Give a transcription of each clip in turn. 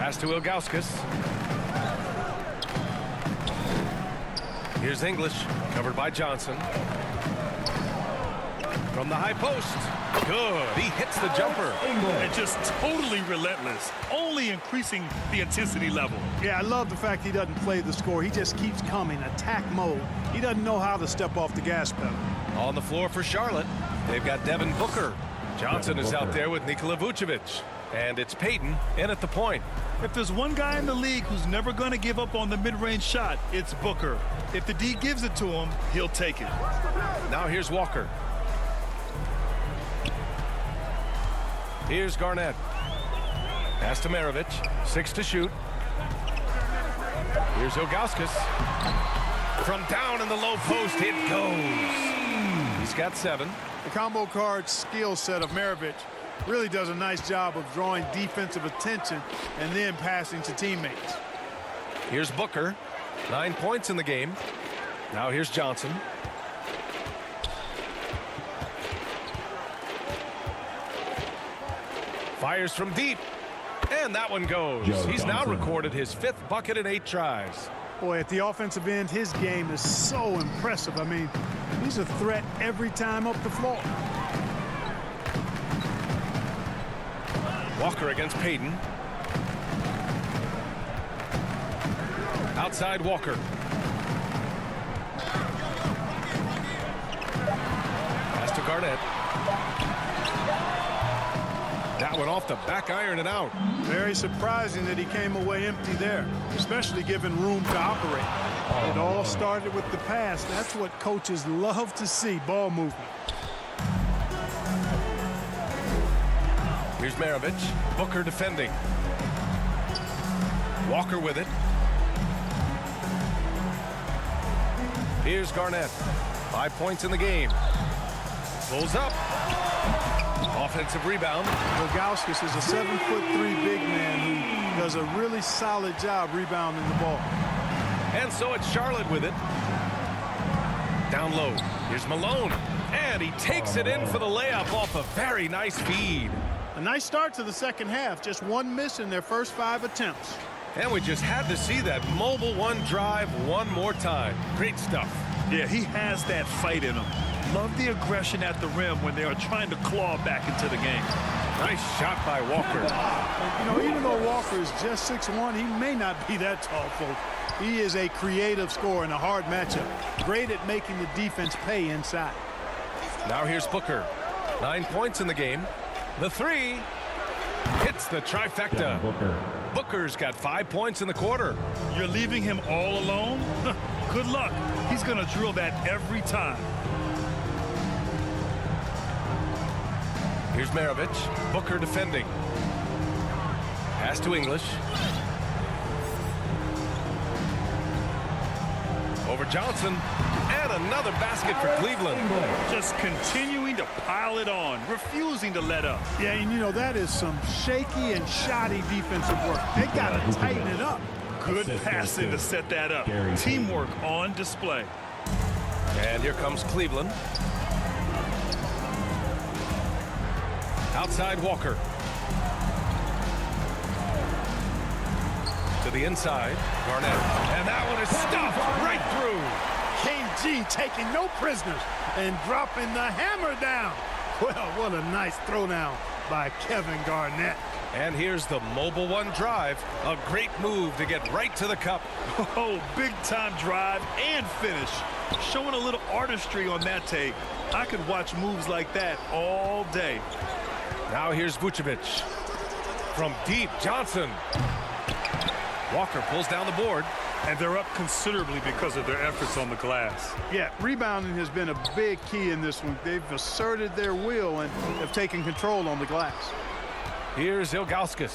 Pass to Ilgauskas. Here's English, covered by Johnson. From the high post. Good. He hits the jumper. And just totally relentless, only increasing the intensity level. Yeah, I love the fact he doesn't play the score. He just keeps coming, attack mode. He doesn't know how to step off the gas pedal. On the floor for Charlotte, they've got Devin Booker. Johnson is out there with Nikola Vucevic. And it's Payton in at the point. If there's one guy in the league who's never going to give up on the mid-range shot, it's Booker. If the D gives it to him, he'll take it. Now here's Walker. Here's Garnett. Pass to Maravich. 6 to shoot. Here's Ilgauskas. From down in the low post, it goes. He's got 7. The combo card skill set of Maravich really does a nice job of drawing defensive attention and then passing to teammates. Here's Booker. 9 points in the game. Now here's Johnson. Fires from deep. And that one goes. He's now recorded his 5th bucket in 8 tries. Boy, at the offensive end, his game is so impressive. I mean, he's a threat every time up the floor. Walker against Payton. Outside Walker. Pass to Garnett. That one off the back iron and out. Very surprising that he came away empty there, especially given room to operate. It all started with the pass. That's what coaches love to see, ball movement. Here's Maravich. Booker defending. Walker with it. Here's Garnett. 5 points in the game. Pulls up. Offensive rebound. Ilgauskas is a 7'3" big man who does a really solid job rebounding the ball. And so it's Charlotte with it. Down low. Here's Malone. And he takes it in for the layup off a very nice feed. A nice start to the second half. Just one miss in their first 5 attempts. And we just had to see that mobile one drive one more time. Great stuff. Yeah, he has that fight in him. Love the aggression at the rim when they are trying to claw back into the game. Nice shot by Walker. You know, even though Walker is just 6'1", he may not be that tall, folks. He is a creative scorer in a hard matchup. Great at making the defense pay inside. Now here's Booker. 9 points in the game. The 3 hits the trifecta. Booker's got 5 points in the quarter. You're leaving him all alone? Good luck. He's going to drill that every time. Here's Maravich. Booker defending. Pass to English. Over Johnson. And another basket for Cleveland. Just continuing to pile it on, refusing to let up. Yeah, and you know, that is some shaky and shoddy defensive work. They got to tighten it up. Good passing to set that up. Teamwork on display. And here comes Cleveland. Outside Walker. To the inside, Garnett. And that one is stuffed right through. KG taking no prisoners and dropping the hammer down. Well, what a nice throwdown by Kevin Garnett. And here's the mobile one drive. A great move to get right to the cup. Oh, big-time drive and finish. Showing a little artistry on that tape. I could watch moves like that all day. Now here's Vucevic. From deep, Johnson. Walker pulls down the board. And they're up considerably because of their efforts on the glass. Yeah, rebounding has been a big key in this one. They've asserted their will and have taken control on the glass. Here's Ilgauskas.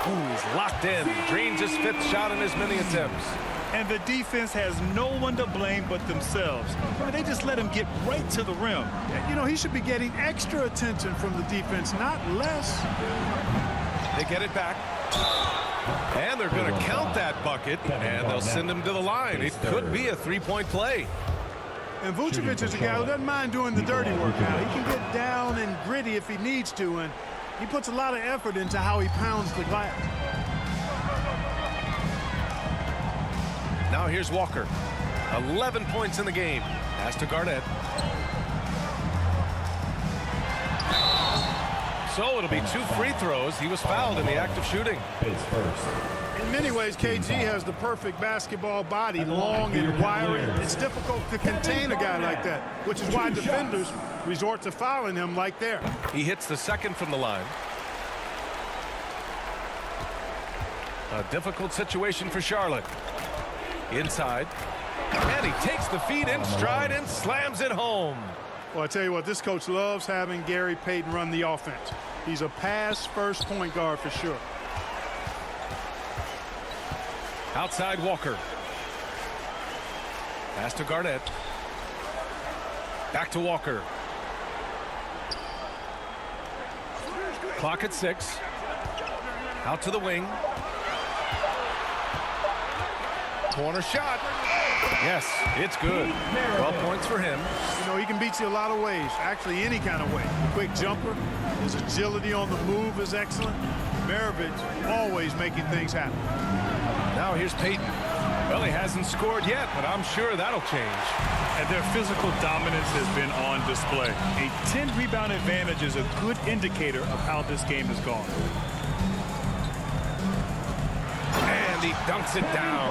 He's locked in. Drains his 5th shot in as many attempts. And the defense has no one to blame but themselves. I mean, they just let him get right to the rim. You know, he should be getting extra attention from the defense, not less. They get it back. And they're going to count that bucket, and they'll send him to the line. It could be a 3-point play. And Vucevic is a guy who doesn't mind doing the dirty work now. He can get down and gritty if he needs to, and He puts a lot of effort into how he pounds the glass. Now here's Walker. 11 points in the game. Pass to Garnett. So it'll be 2 free throws. He was fouled in the act of shooting. In many ways, KG has the perfect basketball body, long and wiry. It's difficult to contain a guy like that, which is why defenders resort to fouling him like there. He hits the second from the line. A difficult situation for Charlotte. Inside. And he takes the feed in stride and slams it home. Well, I tell you what, this coach loves having Gary Payton run the offense. He's a pass-first point guard for sure. Outside Walker. Pass to Garnett. Back to Walker. Clock at 6. Out to the wing. Corner shot. Yes, it's good. 12 points for him. You know, he can beat you a lot of ways, actually any kind of way. A quick jumper, his agility on the move is excellent. Maravich always making things happen. Now here's Payton. Well, he hasn't scored yet, but I'm sure that'll change. And their physical dominance has been on display. A 10-rebound advantage is a good indicator of how this game has gone. And he dunks it down.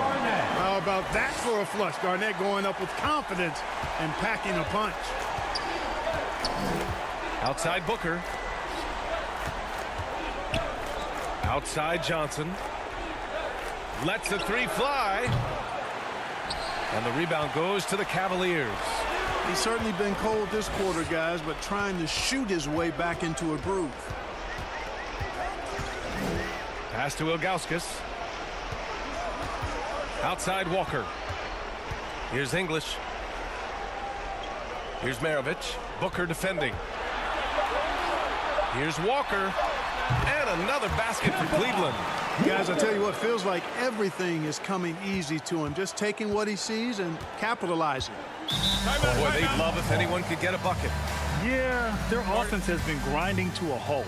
How about that for a flush? Garnett going up with confidence and packing a punch. Outside Booker. Outside Johnson. Lets the 3 fly. And the rebound goes to the Cavaliers. He's certainly been cold this quarter, guys, but trying to shoot his way back into a groove. Pass to Ilgauskas. Outside Walker. Here's English. Here's Maravich. Booker defending. Here's Walker. And another basket for Cleveland. Guys, I tell you what, feels like everything is coming easy to him. Just taking what he sees and capitalizing. Boy, they'd love if anyone could get a bucket. Yeah, their offense has been grinding to a halt.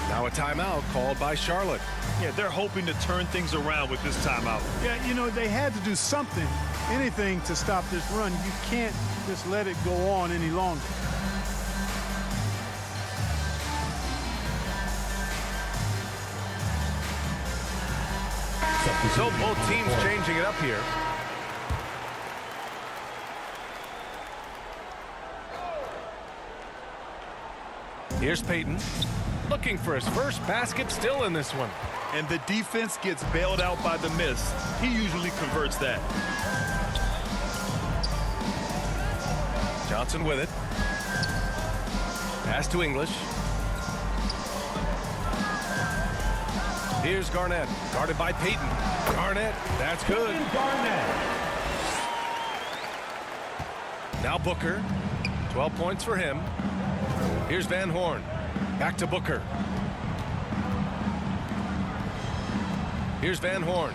Now a timeout called by Charlotte. Yeah, they're hoping to turn things around with this timeout. Yeah, you know, they had to do something, anything to stop this run. You can't just let it go on any longer. So both teams changing it up here. Here's Payton. Looking for his first basket, still in this one. And the defense gets bailed out by the miss. He usually converts that. Johnson with it. Pass to English. Here's Garnett, guarded by Payton. Garnett, that's good. Garnett. Now Booker, 12 points for him. Here's Van Horn, back to Booker. Here's Van Horn.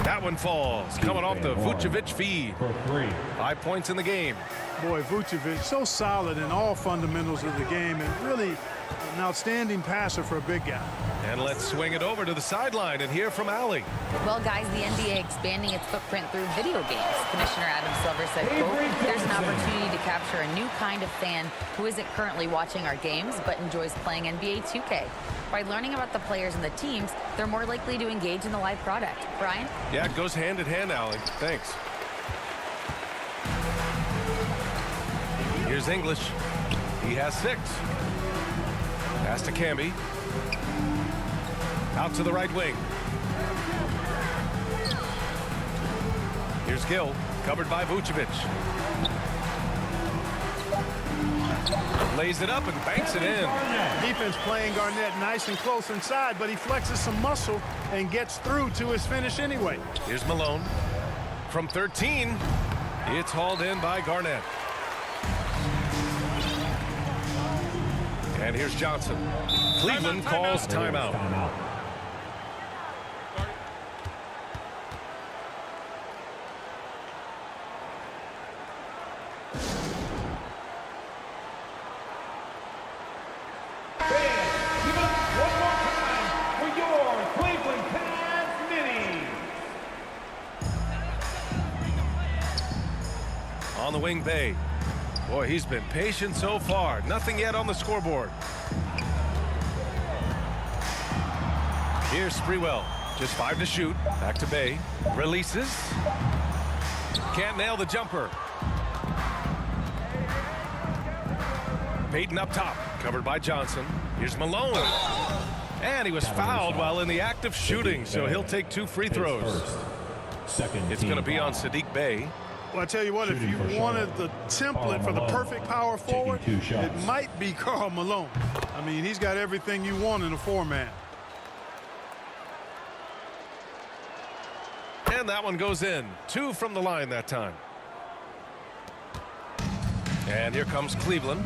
That one falls, coming off the Vucevic feed. 5 points in the game. Boy, Vucevic, so solid in all fundamentals of the game and really an outstanding passer for a big guy. And let's swing it over to the sideline and hear from Allie. Well, guys, the NBA expanding its footprint through video games. Commissioner Adam Silver said, quote, there's an opportunity to capture a new kind of fan who isn't currently watching our games but enjoys playing NBA 2K. By learning about the players and the teams, they're more likely to engage in the live product. Brian? Yeah, it goes hand in hand, Allie. Thanks. Here's English. He has 6. Pass to Camby. Out to the right wing. Here's Gill, covered by Vucevic. Lays it up and banks it in. Defense playing Garnett nice and close inside, but he flexes some muscle and gets through to his finish anyway. Here's Malone. From 13, it's hauled in by Garnett. And here's Johnson. Cleveland calls timeout. On the wing, Bay. Boy, he's been patient so far. Nothing yet on the scoreboard. Here's Sprewell. Just 5 to shoot. Back to Bay. Releases. Can't nail the jumper. Payton up top. Covered by Johnson. Here's Malone. And he was fouled while in the act of shooting, so he'll take 2 free throws. It's going to be on Saddiq Bey. Well, I tell you what, if you wanted the template for the perfect power forward, it might be Karl Malone. I mean, he's got everything you want in a 4-man. And that one goes in. 2 from the line that time. And here comes Cleveland.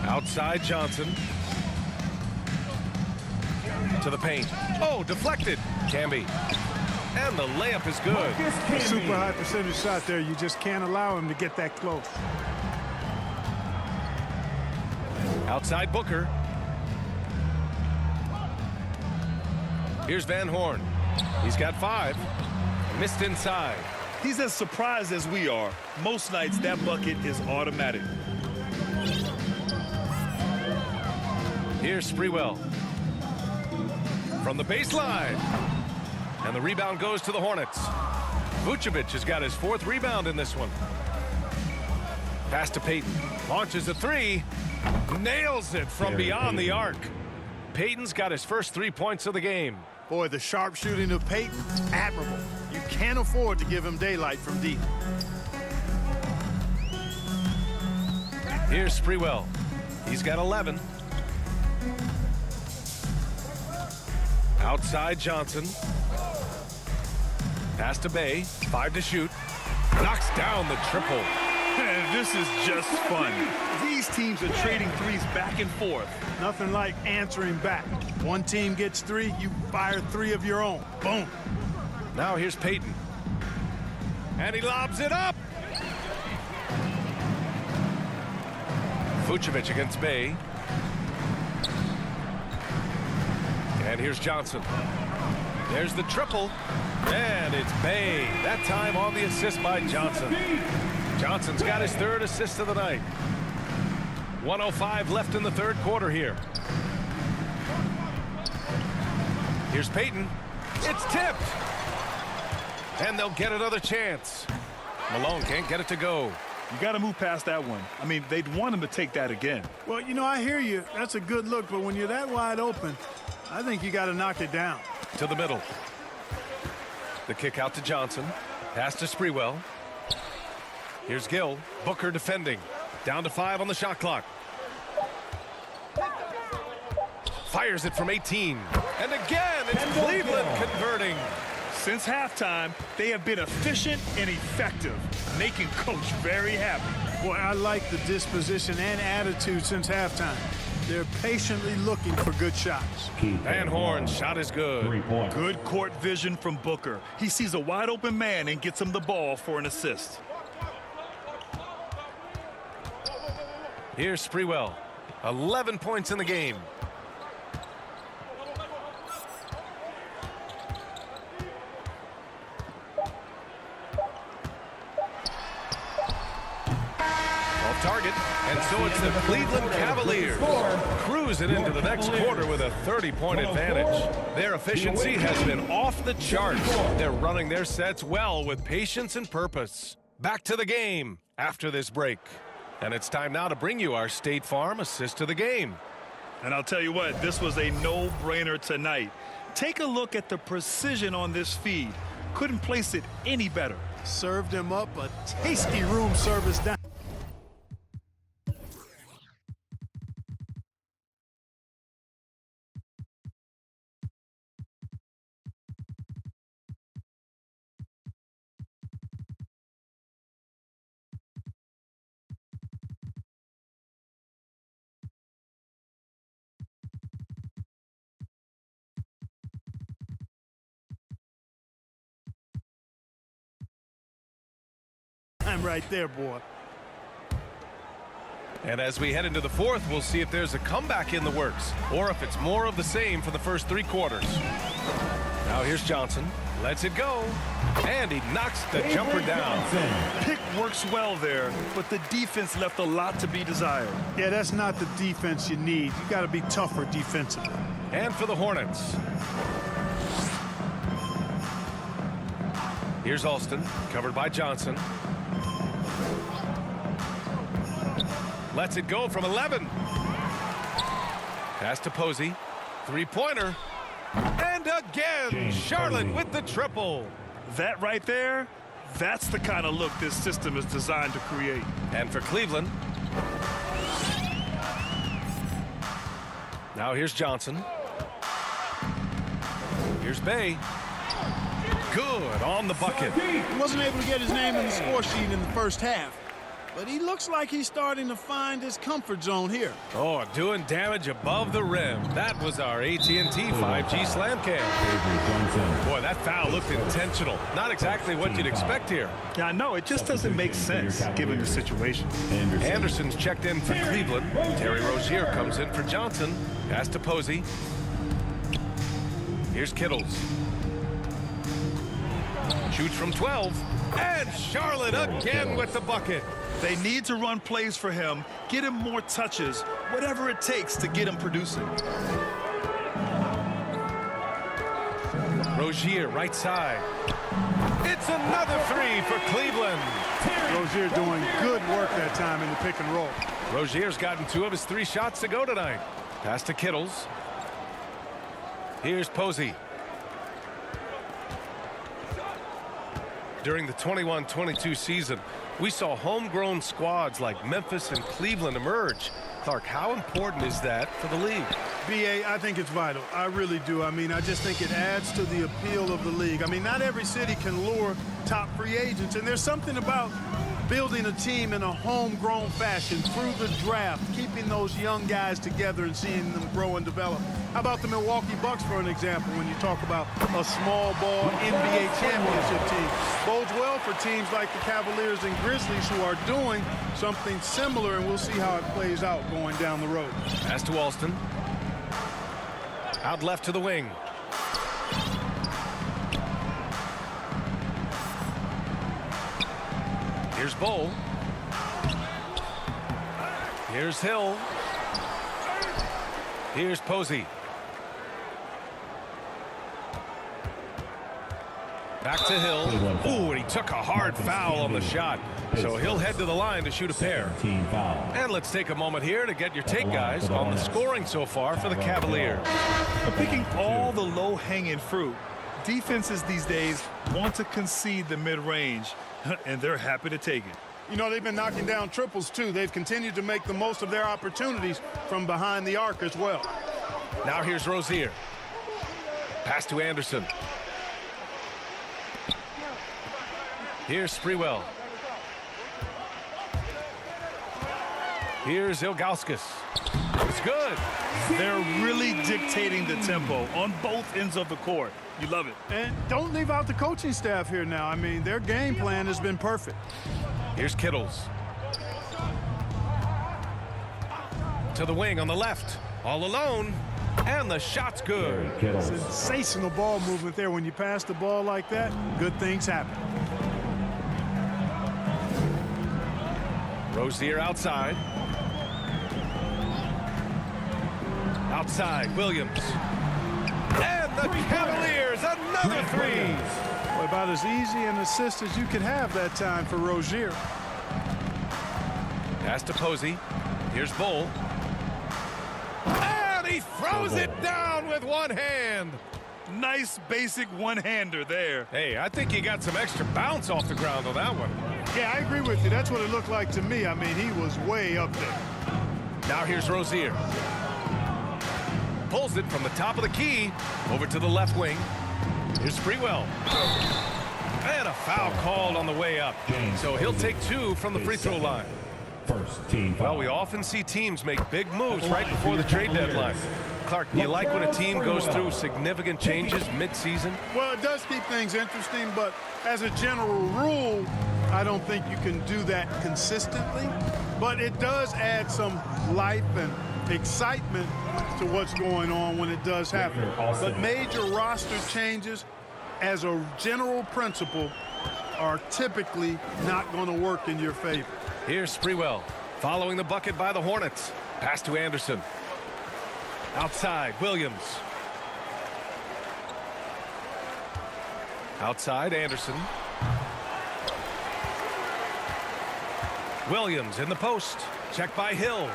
Outside Johnson. To the paint. Oh, deflected. Camby. And the layup is good. A super high percentage shot there. You just can't allow him to get that close. Outside Booker. Here's Van Horn. He's got 5. Missed inside. He's as surprised as we are. Most nights that bucket is automatic. Here's Sprewell. From the baseline. And the rebound goes to the Hornets. Vucevic has got his 4th rebound in this one. Pass to Payton. Launches a 3. Nails it from beyond the arc. Payton's got his first 3 points of the game. Boy, the sharp shooting of Payton, admirable. You can't afford to give him daylight from deep. Here's Sprewell. He's got 11. Outside Johnson. Pass to Bay. 5 to shoot. Knocks down the triple. And this is just fun. These teams are trading threes back and forth. Nothing like answering back. One team gets 3, you fire 3 of your own. Boom. Now here's Payton. And he lobs it up. Vucevic against Bay. And here's Johnson. There's the triple. And it's Bay. That time on the assist by Johnson. Johnson's got his 3rd assist of the night. 1:05 left in the 3rd quarter here. Here's Payton. It's tipped. And they'll get another chance. Malone can't get it to go. You got to move past that one. I mean, they'd want him to take that again. Well, you know, I hear you. That's a good look, but when you're that wide open, I think you got to knock it down. To the middle. The kick out to Johnson. Pass to Sprewell. Here's Gill. Booker defending. Down to 5 on the shot clock. Fires it from 18. And again, it's Cleveland converting. Since halftime, they have been efficient and effective, making Coach very happy. Boy, I like the disposition and attitude since halftime. They're patiently looking for good shots. Van Horn's shot is good. Good court vision from Booker. He sees a wide open man and gets him the ball for an assist. Here's Sprewell. 11 points in the game. Off target. And so it's the Cleveland Cavaliers cruising into the next quarter with a 30-point advantage. Their efficiency has been off the charts. They're running their sets well with patience and purpose. Back to the game after this break. And it's time now to bring you our State Farm assist to the game. And I'll tell you what, this was a no-brainer tonight. Take a look at the precision on this feed. Couldn't place it any better. Served him up a tasty room service down. I'm right there, boy. And as we head into the 4th, we'll see if there's a comeback in the works or if it's more of the same for the first 3 quarters. Now here's Johnson. Lets it go. And he knocks the jumper down. Pick works well there, but the defense left a lot to be desired. Yeah, that's not the defense you need. You got to be tougher defensively. And for the Hornets. Here's Alston, covered by Johnson. Lets it go from 11. Pass to Posey. Three-pointer. And again, Charlotte with the triple. That right there, that's the kind of look this system is designed to create. And for Cleveland. Now here's Johnson. Here's Bay. Good on the bucket. He wasn't able to get his name in the score sheet in the first half, but he looks like he's starting to find his comfort zone here. Oh, doing damage above the rim. That was our AT&T 5G slam cam. Boy, that foul looked intentional. Not exactly what you'd expect here. Yeah, I know. It just doesn't make sense given the situation. Anderson's checked in for Cleveland. Terry Rozier comes in for Johnson. Pass to Posey. Here's Kittles. Shoots from 12. And Charlotte again with the bucket. They need to run plays for him, get him more touches, whatever it takes to get him producing. Rozier, right side. It's another three for Cleveland. Rozier doing good work that time in the pick and roll. Rozier's gotten 2 of his 3 shots to go tonight. Pass to Kittles. Here's Posey. During the 21-22 season, we saw homegrown squads like Memphis and Cleveland emerge. Clark, how important is that for the league? B.A., I think it's vital. I really do. I mean, I just think it adds to the appeal of the league. I mean, not every city can lure top free agents, and there's something about building a team in a homegrown fashion through the draft, keeping those young guys together and seeing them grow and develop. How about the Milwaukee Bucks, for an example, when you talk about a small ball NBA championship team? Bodes well for teams like the Cavaliers and Grizzlies who are doing something similar, and we'll see how it plays out going down the road. Pass to Alston. Out left to the wing. Here's Bowl. Here's Hill. Here's Posey. Back to Hill. Ooh, and he took a hard foul on the shot. So he'll head to the line to shoot a pair. And let's take a moment here to get your take, guys, on the scoring so far for the Cavaliers. Picking all the low-hanging fruit, defenses these days want to concede the mid-range, and they're happy to take it. You know, they've been knocking down triples, too. They've continued to make the most of their opportunities from behind the arc as well. Now here's Rozier. Pass to Anderson. Here's Sprewell. Here's Ilgauskas. It's good. They're really dictating the tempo on both ends of the court. You love it. And don't leave out the coaching staff here now. I mean, their game plan has been perfect. Here's Kittles. To the wing on the left. All alone. And the shot's good. Sensational ball movement there. When you pass the ball like that, good things happen. Rozier outside. Outside, Williams. And the Cavaliers, another three. Well, about as easy an assist as you could have that time for Rozier. Pass to Posey. Here's Bull. And he throws it down with one hand. Nice basic one-hander there. Hey, I think he got some extra bounce off the ground on that one. Yeah, I agree with you. That's what it looked like to me. I mean, he was way up there. Now here's Rozier. Pulls it from the top of the key over to the left wing. Here's Sprewell. And a foul called on the way up. So he'll take 2 from the free throw line. First team. Well, we often see teams make big moves right before the trade deadline. Clark, do you like when a team goes through significant changes mid-season? Well, it does keep things interesting, but as a general rule, I don't think you can do that consistently. But it does add some life excitement to what's going on when it does happen. But major roster changes, as a general principle, are typically not going to work in your favor. Here's Sprewell following the bucket by the Hornets. Pass to Anderson. Outside, Williams. Outside, Anderson. Williams in the post. Checked by Hill.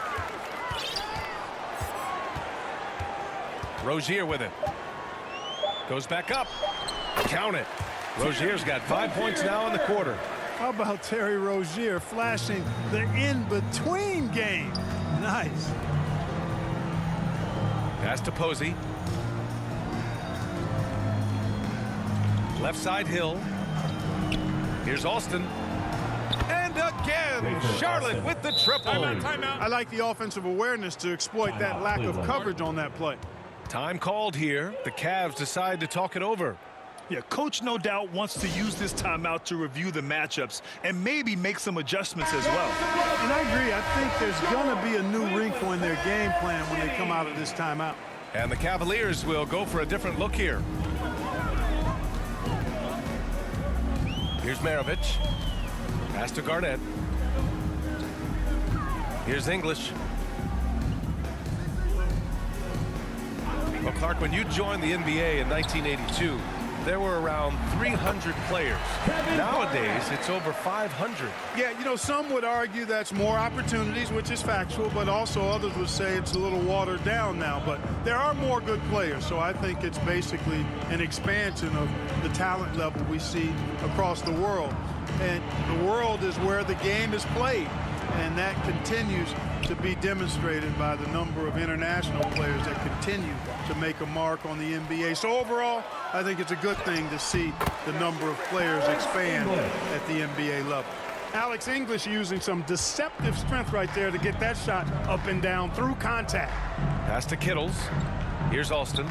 Rozier with it. Goes back up. Count it. Rozier's got 5 points now in the quarter. How about Terry Rozier flashing the in-between game? Nice. Pass to Posey. Left side, Hill. Here's Alston. And again, Charlotte with the triple. Timeout. I like the offensive awareness to exploit that lack of coverage on that play. Time called here. The Cavs decide to talk it over. Yeah, coach no doubt wants to use this timeout to review the matchups and maybe make some adjustments as well. And I agree. I think there's going to be a new wrinkle in their game plan when they come out of this timeout. And the Cavaliers will go for a different look here. Here's Maravich. Pass to Garnett. Here's English. Well, Clark, when you joined the NBA in 1982, there were around 300 players. Nowadays, it's over 500. Yeah, you know, some would argue that's more opportunities, which is factual, but also others would say it's a little watered down now. But there are more good players, so I think it's basically an expansion of the talent level we see across the world. And the world is where the game is played, and that continues to be demonstrated by the number of international players that continue to make a mark on the NBA. So overall, I think it's a good thing to see the number of players expand at the NBA level. Alex English using some deceptive strength right there to get that shot up and down through contact. Pass to Kittles. Here's Alston.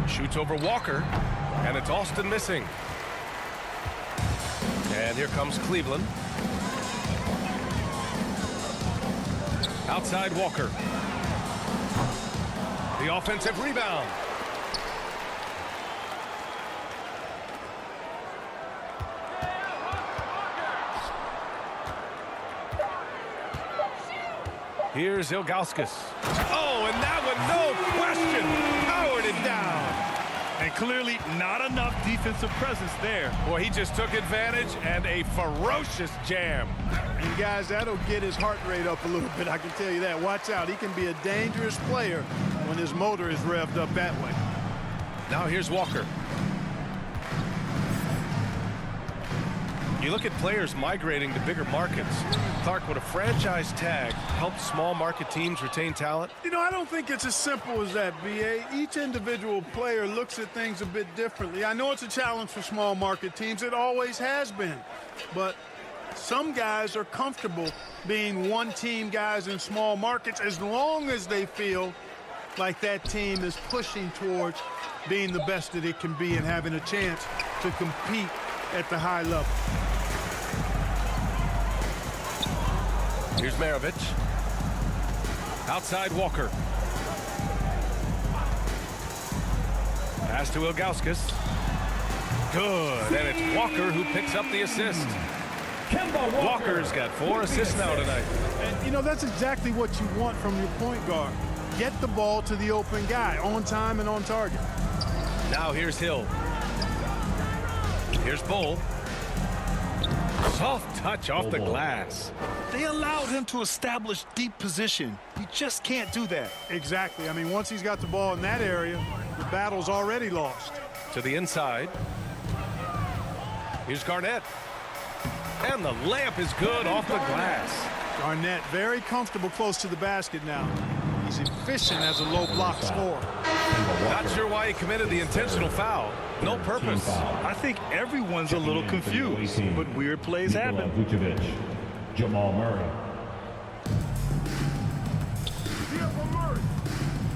Shoots over Walker, and it's Alston missing. And here comes Cleveland. Outside Walker. The offensive rebound. Here's Ilgauskas. Oh, and that one, no question, powered it down. And clearly not enough defensive presence there. Boy, he just took advantage, and a ferocious jam. And guys, that'll get his heart rate up a little bit, I can tell you that. Watch out, he can be a dangerous player when his motor is revved up that way. Now here's Walker. You look at players migrating to bigger markets. Clark, would a franchise tag help small market teams retain talent? You know, I don't think it's as simple as that, B.A. Each individual player looks at things a bit differently. I know it's a challenge for small market teams. It always has been. But some guys are comfortable being one-team guys in small markets as long as they feel like that team is pushing towards being the best that it can be and having a chance to compete at the high level. Here's Maravich. Outside Walker. Pass to Ilgauskas. Good. And it's Walker who picks up the assist. Walker's got 4 assists now tonight. And, you know, that's exactly what you want from your point guard. Get the ball to the open guy on time and on target. Now here's Hill. Here's Bull. Soft touch off the glass. They allowed him to establish deep position. You just can't do that. Exactly. I mean, once he's got the ball in that area, the battle's already lost. To the inside. Here's Garnett. And the layup is good off the glass. Garnett very comfortable close to the basket now. He's efficient as a low block scorer. Not sure why he committed the intentional foul. No purpose. I think everyone's a little confused, but weird plays happen. Vucevic, Jamal Murray.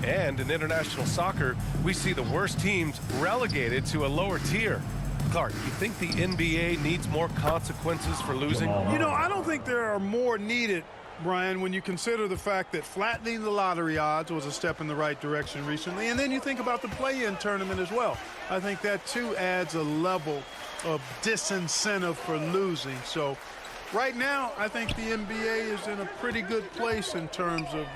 And in international soccer, we see the worst teams relegated to a lower tier. Clark, you think the NBA needs more consequences for losing? You know, I don't think there are more needed, Brian, when you consider the fact that flattening the lottery odds was a step in the right direction recently. And then you think about the play-in tournament as well. I think that, too, adds a level of disincentive for losing. So right now, I think the NBA is in a pretty good place in terms of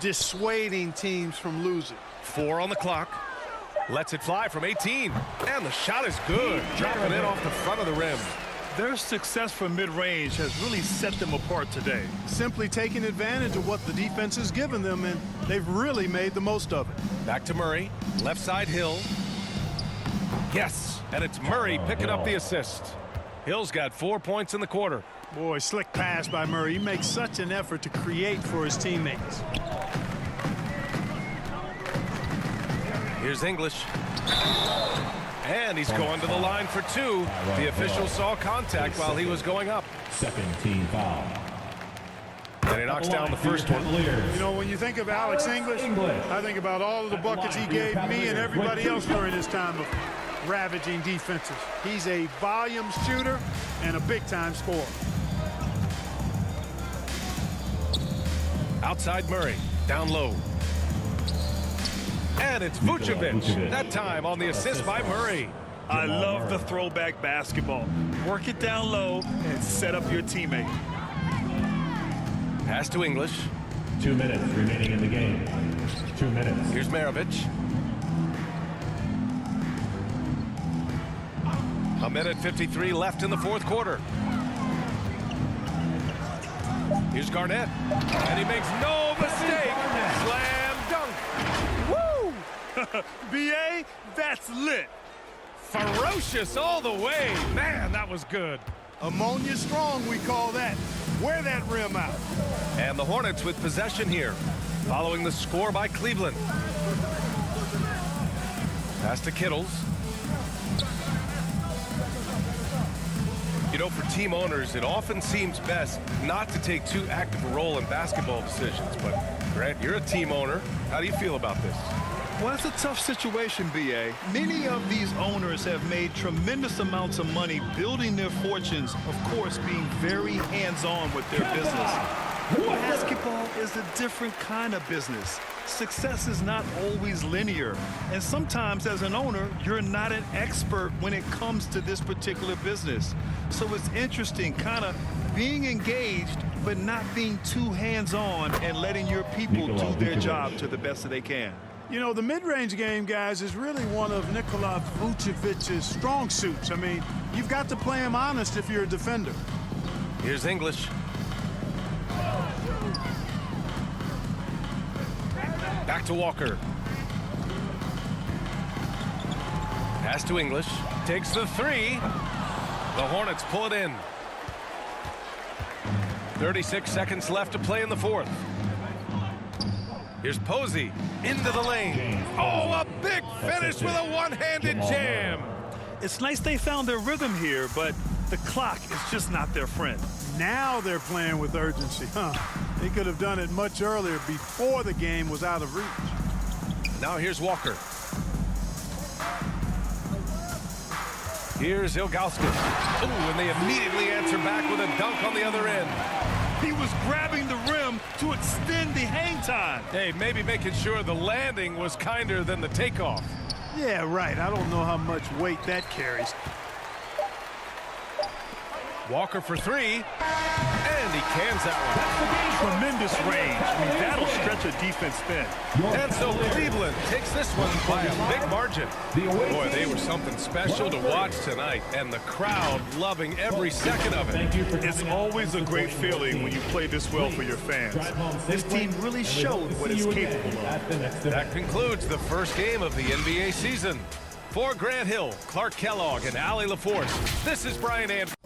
dissuading teams from losing. 4 on the clock. Lets it fly from 18. And the shot is good. Dropping it off the front of the rim. Their success from mid-range has really set them apart today. Simply taking advantage of what the defense has given them, and they've really made the most of it. Back to Murray. Left side, Hill. Yes, and it's Murray picking up the assist. Hill's got 4 points in the quarter. Boy, slick pass by Murray. He makes such an effort to create for his teammates. Here's English. And he's going to the line for 2. The official saw contact while he was going up. Second team foul. And he knocks down the first one. You know, when you think of Alex English, I think about all of the buckets he gave me and everybody else during his time of ravaging defenses. He's a volume shooter and a big-time scorer. Outside Murray. Down low. And it's Vucevic. That time on the assist by Murray. I love the throwback basketball. Work it down low and set up your teammate. Pass to English. 2 minutes remaining in the game. 2 minutes. Here's Maravich. A minute 53 left in the fourth quarter. Here's Garnett. And he makes no mistake. Slam dunk. B.A., that's lit. Ferocious all the way. Man, that was good. Ammonia strong, we call that. Wear that rim out. And the Hornets with possession here, following the score by Cleveland. Pass to Kittles. You know, for team owners, it often seems best not to take too active a role in basketball decisions. But, Grant, you're a team owner. How do you feel about this? Well, it's a tough situation, B.A. Many of these owners have made tremendous amounts of money building their fortunes, of course, being very hands-on with their business. Basketball is a different kind of business. Success is not always linear, and sometimes as an owner, you're not an expert when it comes to this particular business. So it's interesting kind of being engaged, but not being too hands-on and letting your people do their job to the best that they can. You know, the mid-range game, guys, is really one of Nikola Vucevic's strong suits. I mean, you've got to play him honest if you're a defender. Here's English. Back to Walker. Pass to English. Takes the 3. The Hornets pull it in. 36 seconds left to play in the fourth. Here's Posey into the lane. Oh, a big finish with a one-handed jam. It's nice they found their rhythm here, but the clock is just not their friend. Now they're playing with urgency, huh? They could have done it much earlier before the game was out of reach. Now here's Walker. Here's Ilgauskas. Oh, and they immediately answer back with a dunk on the other end. He was grabbing the rim to extend the hang time. Hey, maybe making sure the landing was kinder than the takeoff. Yeah, right. I don't know how much weight that carries. Walker for 3, and he cans that one. Tremendous range. I mean, that'll stretch a defense thin. And so Cleveland takes this one by a big margin. Boy, they were something special to watch tonight, and the crowd loving every second of it. It's always a great feeling when you play this well for your fans. This team really showed what it's capable of. That concludes the first game of the NBA season. For Grant Hill, Clark Kellogg, and Allie LaForce, this is Brian Anderson.